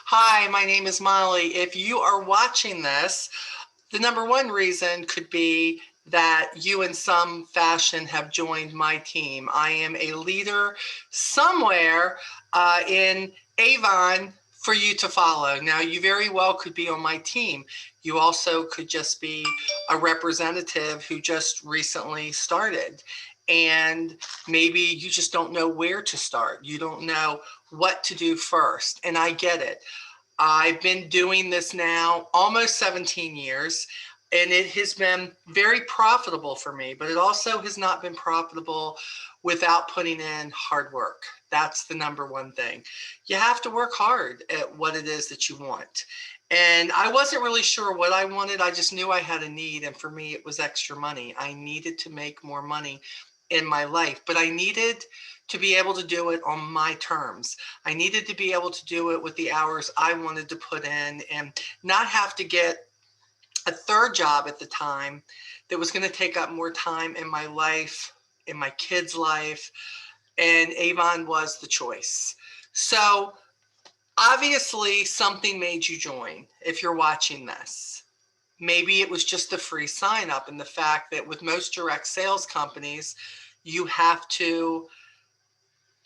Hi, my name is Molly. If you are watching this, the number one reason could be that you in some fashion have joined my team. I am a leader somewhere in Avon for you to follow. Now, you very well could be on my team. You also could just be a representative who just recently started. And maybe you just don't know where to start. You don't know what to do first. And I get it. I've been doing this now almost 17 years, and it has been very profitable for me, but it also has not been profitable without putting in hard work. That's the number one thing. You have to work hard at what it is that you want. And I wasn't really sure what I wanted. I just knew I had a need. And for me, it was extra money. I needed to make more money in my life, but I needed to be able to do it on my terms. I needed to be able to do it with the hours I wanted to put in and not have to get a third job at the time that was going to take up more time in my life, in my kids' life, and Avon was the choice. So obviously something made you join if you're watching this. Maybe it was just a free sign up, and the fact that with most direct sales companies, you have to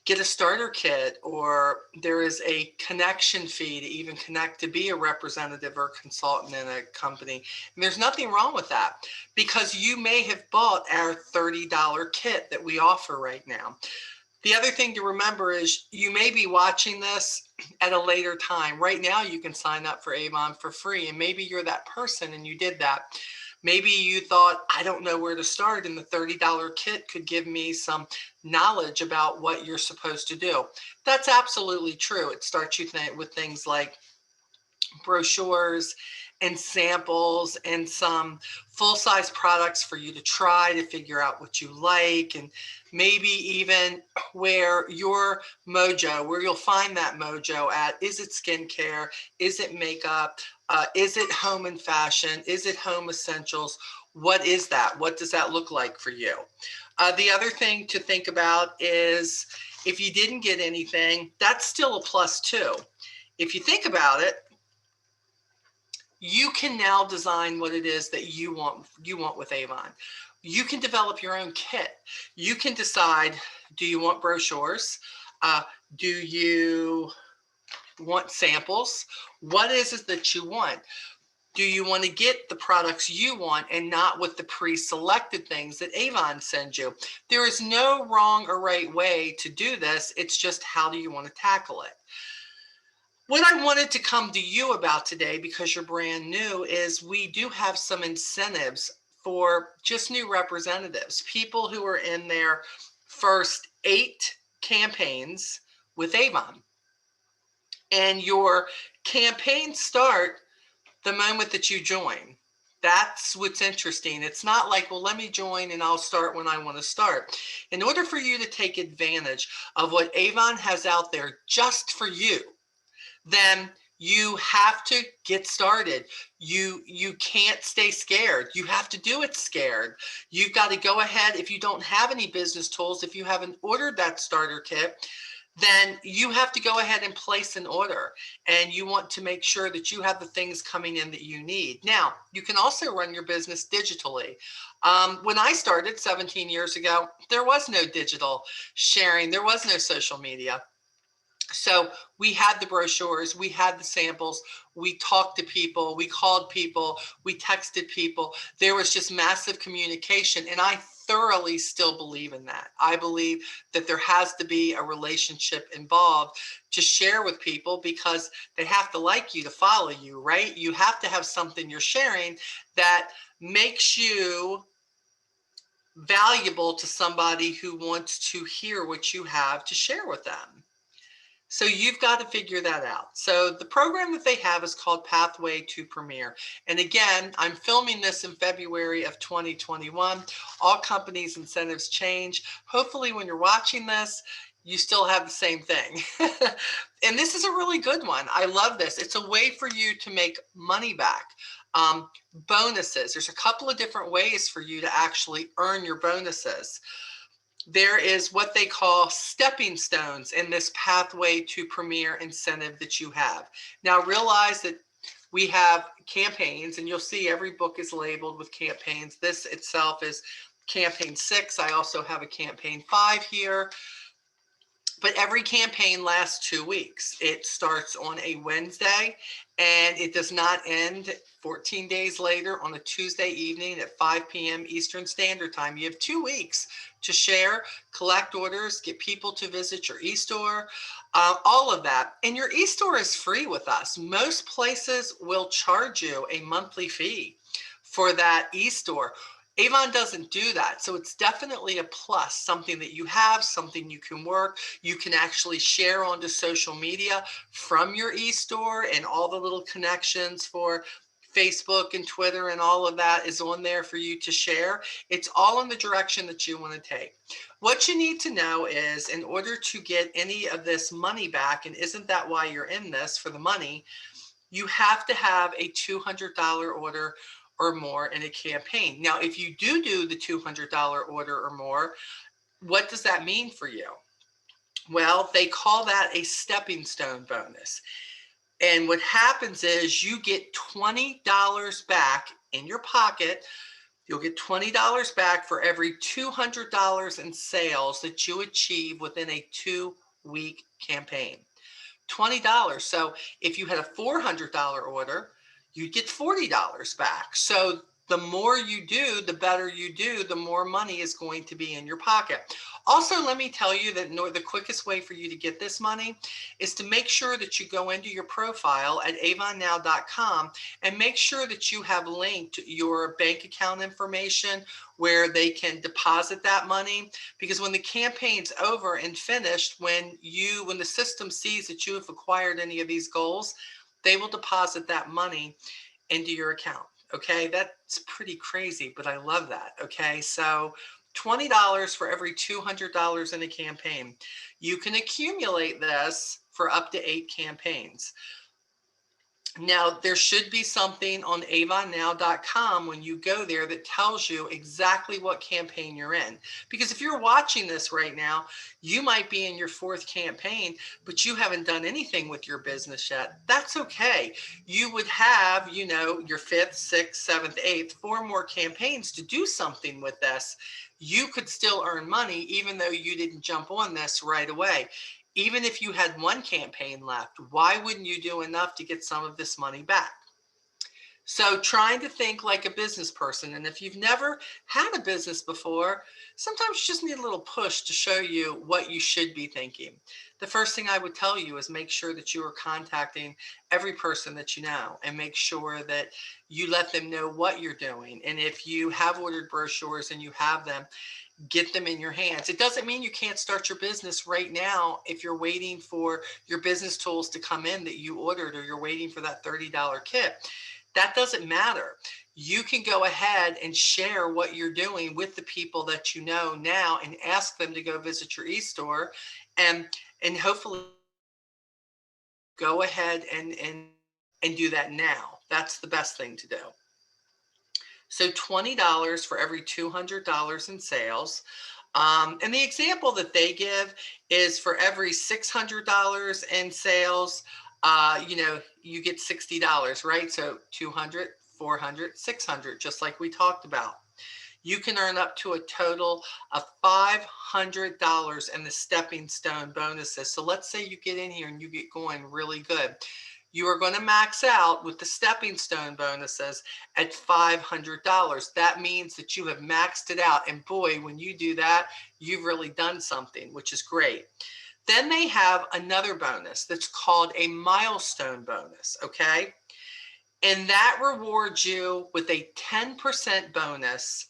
get a starter kit, or there is a connection fee to even connect to be a representative or consultant in a company. And there's nothing wrong with that, because you may have bought our $30 kit that we offer right now. The other thing to remember is you may be watching this at a later time. Right now, you can sign up for Avon for free, and maybe you're that person and you did that. Maybe you thought, I don't know where to start, and the $30 kit could give me some knowledge about what you're supposed to do. That's absolutely true. It starts you with things like brochures and samples and some full-size products for you to try to figure out what you like, and maybe even where your mojo, where you'll find that mojo at. Is it skincare? Is it makeup? Is it home and fashion? Is it home essentials? What is that? What does that look like for you? The other thing to think about is if you didn't get anything, that's still a plus too. If you think about it, you can now design what it is that you want with Avon. You can develop your own kit. You can decide, do you want brochures? Do you want samples? What is it that you want? Do you want to get the products you want and not with the pre-selected things that Avon sends you? There is no wrong or right way to do this. It's just, how do you want to tackle it? What I wanted to come to you about today, because you're brand new, is we do have some incentives for just new representatives, people who are in their first 8 campaigns with Avon. And your campaigns start the moment that you join. That's what's interesting. It's not like, well, let me join and I'll start when I want to start. In order for you to take advantage of what Avon has out there just for you, then you have to get started. You can't stay scared. You have to do it scared. You've got to go ahead. If you don't have any business tools, if you haven't ordered that starter kit, then you have to go ahead and place an order, and you want to make sure that you have the things coming in that you need. Now, you can also run your business digitally. When I started 17 years ago, there was no digital sharing. There was no social media. So we had the brochures, we had the samples, we talked to people, we called people, we texted people. There was just massive communication, and I thoroughly still believe in that. I believe that there has to be a relationship involved to share with people, because they have to like you to follow you, right? You have to have something you're sharing that makes you valuable to somebody who wants to hear what you have to share with them. So you've got to figure that out. So the program that they have is called Pathway to Premier. And again, I'm filming this in February of 2021. All companies' incentives change. Hopefully when you're watching this, you still have the same thing. And this is a really good one. I love this. It's a way for you to make money back. Bonuses. There's a couple of different ways for you to actually earn your bonuses. there is what they call stepping stones in this pathway to premier incentive that you have. Now realize that we have campaigns, and you'll see every book is labeled with campaigns. This itself is campaign 6. I also have a campaign 5 here. But every campaign lasts 2 weeks. It starts on a Wednesday and it does not end 14 days later on a Tuesday evening at 5 p.m. Eastern Standard Time. You have 2 weeks to share, collect orders, get people to visit your e-store, all of that. And your e-store is free with us. Most places will charge you a monthly fee for that e-store. Avon doesn't do that. So it's definitely a plus, something that you have, something you can work. You can actually share onto social media from your e-store, and all the little connections for Facebook and Twitter and all of that is on there for you to share. It's all in the direction that you want to take. What you need to know is, in order to get any of this money back, and isn't that why you're in this, for the money, you have to have a $200 order or more in a campaign. Now, if you do the $200 order or more, what does that mean for you? Well, they call that a stepping stone bonus. And what happens is you get $20 back in your pocket. You'll get $20 back for every $200 in sales that you achieve within a 2-week campaign. $20. So if you had a $400 order, you'd get $40 back. So the more you do, the better you do, the more money is going to be in your pocket. Also, let me tell you that the quickest way for you to get this money is to make sure that you go into your profile at avonnow.com and make sure that you have linked your bank account information where they can deposit that money. Because when the campaign's over and finished, when the system sees that you have acquired any of these goals, they will deposit that money into your account. Okay, that's pretty crazy, but I love that. Okay, so $20 for every $200 in a campaign. You can accumulate this for up to 8 campaigns. Now, there should be something on avonnow.com when you go there that tells you exactly what campaign you're in. Because if you're watching this right now, you might be in your 4th campaign, but you haven't done anything with your business yet. That's okay. You would have, your 5th, 6th, 7th, 8th, 4 more campaigns to do something with this. You could still earn money even though you didn't jump on this right away. Even if you had 1 campaign left, why wouldn't you do enough to get some of this money back? So trying to think like a business person. And if you've never had a business before, sometimes you just need a little push to show you what you should be thinking. The first thing I would tell you is make sure that you are contacting every person that you know, and make sure that you let them know what you're doing. And if you have ordered brochures and you have them, get them in your hands. It doesn't mean you can't start your business right now if you're waiting for your business tools to come in that you ordered, or you're waiting for that $30 kit. That doesn't matter. You can go ahead and share what you're doing with the people that you know now and ask them to go visit your e-store, and hopefully go ahead and do that now. That's the best thing to do. So $20 for every $200 in sales. And the example that they give is for every $600 in sales, you get $60, right? So 200, 400, 600, just like we talked about. You can earn up to a total of $500 in the stepping stone bonuses. So let's say you get in here and you get going really good. You are going to max out with the stepping stone bonuses at $500. That means that you have maxed it out. And boy, when you do that, you've really done something, which is great. Then they have another bonus that's called a milestone bonus, okay? And that rewards you with a 10% bonus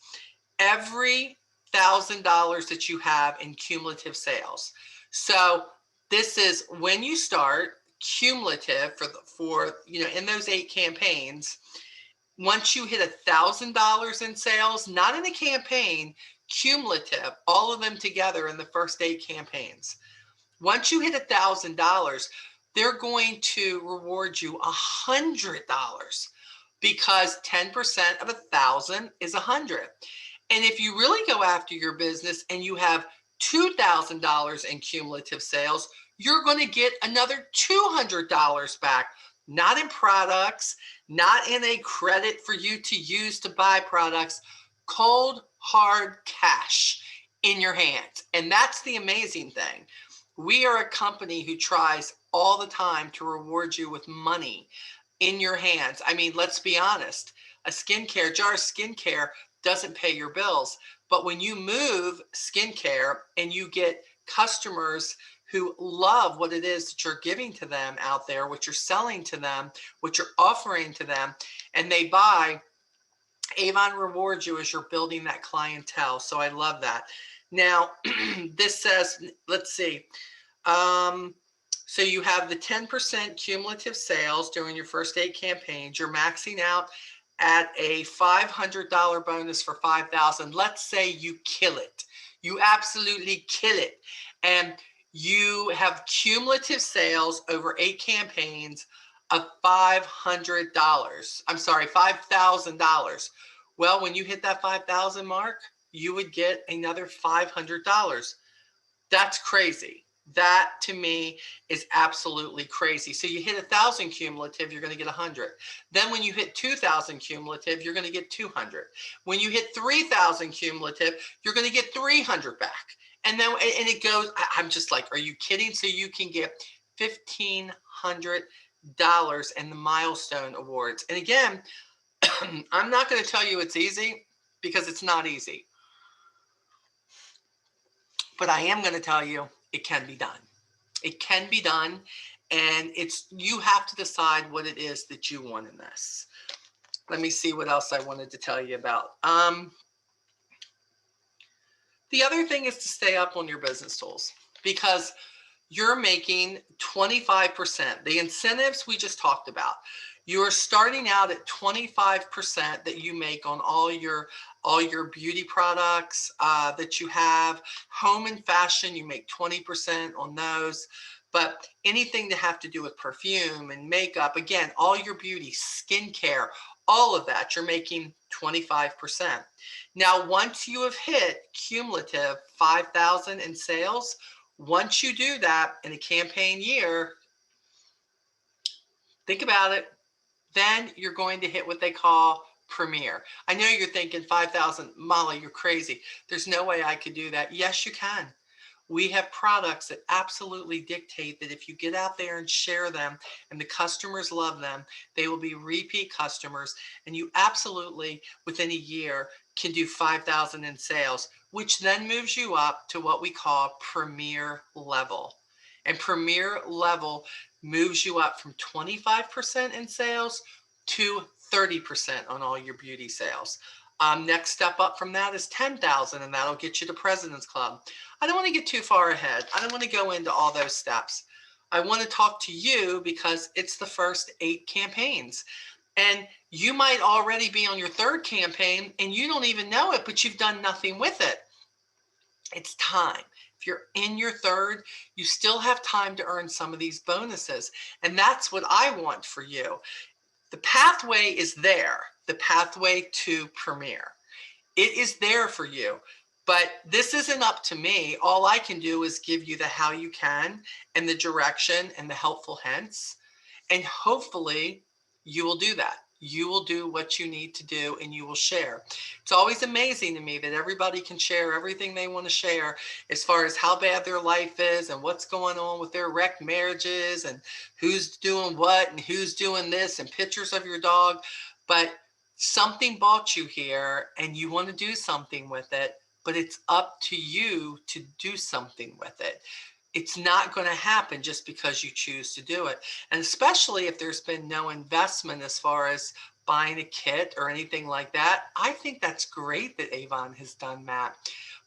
every $1,000 that you have in cumulative sales. So this is when you start cumulative for in those 8 campaigns. Once you hit $1,000 in sales, not in a campaign, cumulative, all of them together in the first 8 campaigns. Once you hit $1,000, they're going to reward you $100, because 10% of 1,000 is 100. And if you really go after your business and you have $2,000 in cumulative sales, you're going to get another $200 back, not in products, not in a credit for you to use to buy products, cold, hard cash in your hands. And that's the amazing thing. We are a company who tries all the time to reward you with money in your hands. I mean, let's be honest, a jar of skincare doesn't pay your bills. But when you move skincare and you get customers who love what it is that you're giving to them out there, what you're selling to them, what you're offering to them, and they buy, Avon rewards you as you're building that clientele. So I love that. Now, this says, let's see. So you have the 10% cumulative sales during your first 8 campaigns. You're maxing out at a $500 bonus for $5,000. Let's say you kill it. You absolutely kill it. And you have cumulative sales over 8 campaigns of $500. I'm sorry, $5,000. Well, when you hit that 5,000 mark, you would get another $500. That's crazy. That to me is absolutely crazy. So you hit 1,000 cumulative, you're going to get 100. Then when you hit 2,000 cumulative, you're going to get 200. When you hit 3,000 cumulative, you're going to get 300 back. And then and it goes, I'm just like, are you kidding? So you can get $1,500 in the Milestone Awards. And again, I'm not going to tell you it's easy because it's not easy. But I am going to tell you it can be done. It can be done. And you have to decide what it is that you want in this. Let me see what else I wanted to tell you about. The other thing is to stay up on your business tools because you're making 25%. The incentives we just talked about. You're starting out at 25% that you make on all your beauty products that you have. Home and fashion, you make 20% on those. But anything to have to do with perfume and makeup, again, all your beauty, skincare, all of that, you're making 25%. Now, once you have hit cumulative 5,000 in sales, once you do that in a campaign year, think about it, then you're going to hit what they call Premier. I know you're thinking 5,000, Molly, you're crazy. There's no way I could do that. Yes, you can. We have products that absolutely dictate that if you get out there and share them and the customers love them, they will be repeat customers. And you absolutely, within a year, can do 5,000 in sales, which then moves you up to what we call Premier level. And Premier level moves you up from 25% in sales to 30% on all your beauty sales. Next step up from that is 10,000, and that'll get you to President's Club. I don't want to get too far ahead. I don't want to go into all those steps. I want to talk to you because it's the first 8 campaigns. And you might already be on your 3rd campaign and you don't even know it, but you've done nothing with it. It's time. If you're in your 3rd, you still have time to earn some of these bonuses. And that's what I want for you. The pathway is there, the pathway to Premier. It is there for you, but this isn't up to me. All I can do is give you the how you can and the direction and the helpful hints. And hopefully you will do that. You will do what you need to do and you will share. It's always amazing to me that everybody can share everything they want to share as far as how bad their life is and what's going on with their wrecked marriages and who's doing what and who's doing this and pictures of your dog. But something brought you here and you want to do something with it, but it's up to you to do something with it. It's not going to happen just because you choose to do it. And especially if there's been no investment as far as buying a kit or anything like that. I think that's great that Avon has done that.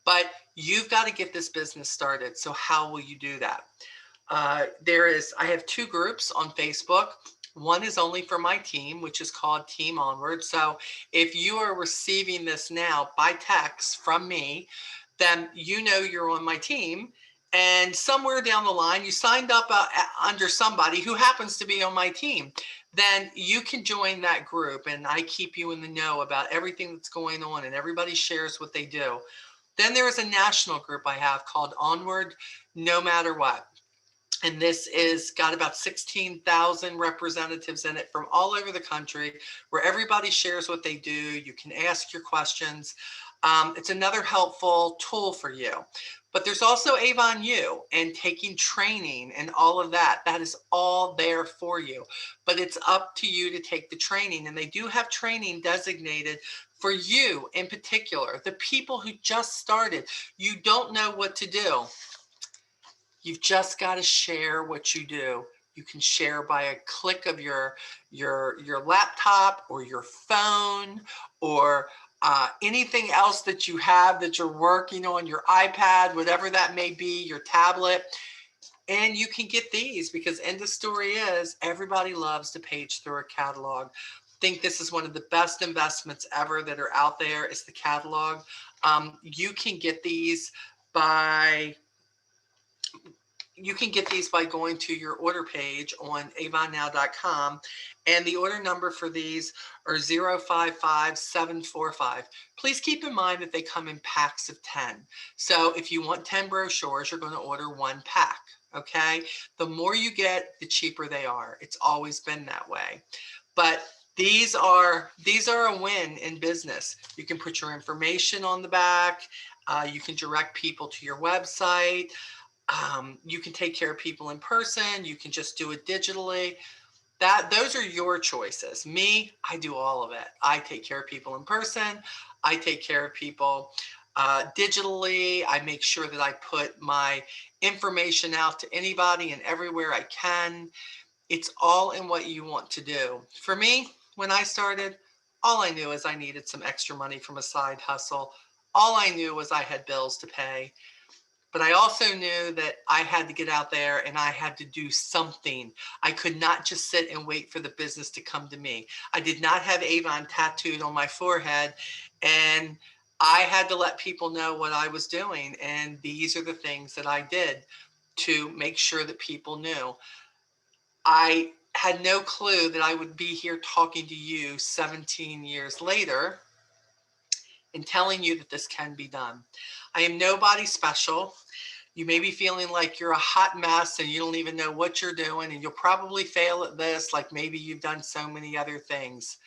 But you've got to get this business started. So how will you do that? I have 2 groups on Facebook. One is only for my team, which is called Team Onward. So if you are receiving this now by text from me, then you know you're on my team. And somewhere down the line, you signed up under somebody who happens to be on my team, then you can join that group. And I keep you in the know about everything that's going on and everybody shares what they do. Then there is a national group I have called Onward No Matter What. And this is got about 16,000 representatives in it from all over the country, where everybody shares what they do. You can ask your questions. It's another helpful tool for you. But there's also Avon U and taking training and all of that. That is all there for you. But it's up to you to take the training. And they do have training designated for you in particular, the people who just started. You don't know what to do. You've just got to share what you do. You can share by a click of your laptop or your phone or anything else that you have that you're working on, your iPad, whatever that may be, your tablet. And you can get these because end of story is everybody loves to page through a catalog. I think this is one of the best investments ever that are out there is the catalog. You can get these by going to your order page on avonnow.com, and the order number for these are 055745. Please keep in mind that they come in packs of 10. So if you want 10 brochures, you're going to order one pack. Okay, the more you get, the cheaper they are. It's always been that way. But these are a win in business. You can put your information on the back. You can direct people to your website. You can take care of people in person. You can just do it digitally. Those are your choices. Me, I do all of it. I take care of people in person. I take care of people digitally. I make sure that I put my information out to anybody and everywhere I can. It's all in what you want to do. For me, when I started, all I knew is I needed some extra money from a side hustle. All I knew was I had bills to pay. But I also knew that I had to get out there and I had to do something. I could not just sit and wait for the business to come to me. I did not have Avon tattooed on my forehead, and I had to let people know what I was doing. And these are the things that I did to make sure that people knew. I had no clue that I would be here talking to you 17 years later and telling you that this can be done. I am nobody special. You may be feeling like you're a hot mess and you don't even know what you're doing, and you'll probably fail at this like maybe you've done so many other things.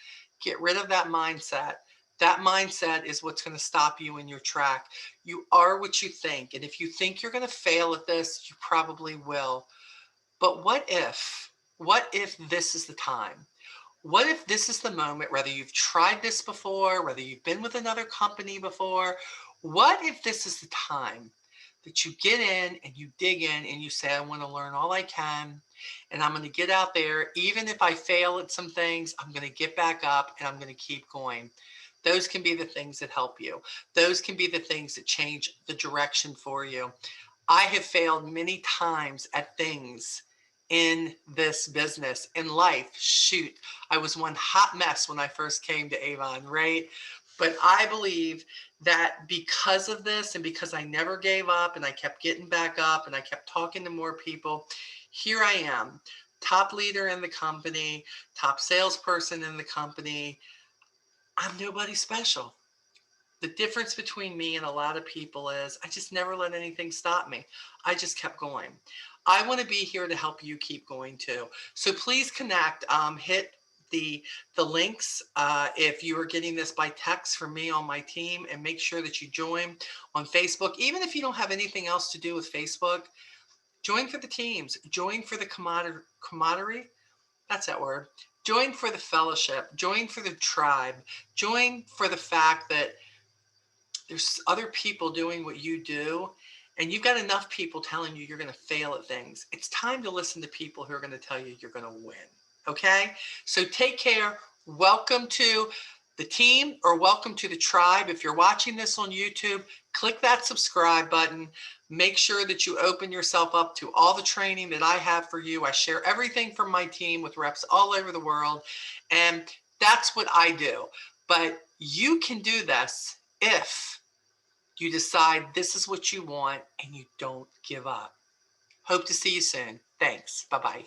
Get rid of that mindset. That mindset is what's going to stop you in your track. You are what you think. And if you think you're going to fail at this, you probably will. But what if this is the time? What if this is the moment, whether you've tried this before, whether you've been with another company before, what if this is the time that you get in and you dig in and you say, I want to learn all I can, and I'm going to get out there. Even if I fail at some things, I'm going to get back up and I'm going to keep going. Those can be the things that help you. Those can be the things that change the direction for you. I have failed many times at things in this business, in life. Shoot, I was one hot mess when I first came to Avon, right? But I believe that because of this and because I never gave up and I kept getting back up and I kept talking to more people, here I am, top leader in the company, top salesperson in the company. I'm nobody special. The difference between me and a lot of people is I just never let anything stop me. I just kept going. I want to be here to help you keep going too. So please connect, hit the links if you are getting this by text from me on my team, and make sure that you join on Facebook. Even if you don't have anything else to do with Facebook, join for the teams, join for the camaraderie. That's that word. Join for the fellowship, join for the tribe, join for the fact that there's other people doing what you do, and you've got enough people telling you you're going to fail at things. It's time to listen to people who are going to tell you you're going to win. Okay? So take care. Welcome to the team, or welcome to the tribe. If you're watching this on YouTube, click that subscribe button. Make sure that you open yourself up to all the training that I have for you. I share everything from my team with reps all over the world, and that's what I do. But you can do this if you decide this is what you want and you don't give up. Hope to see you soon. Thanks. Bye-bye.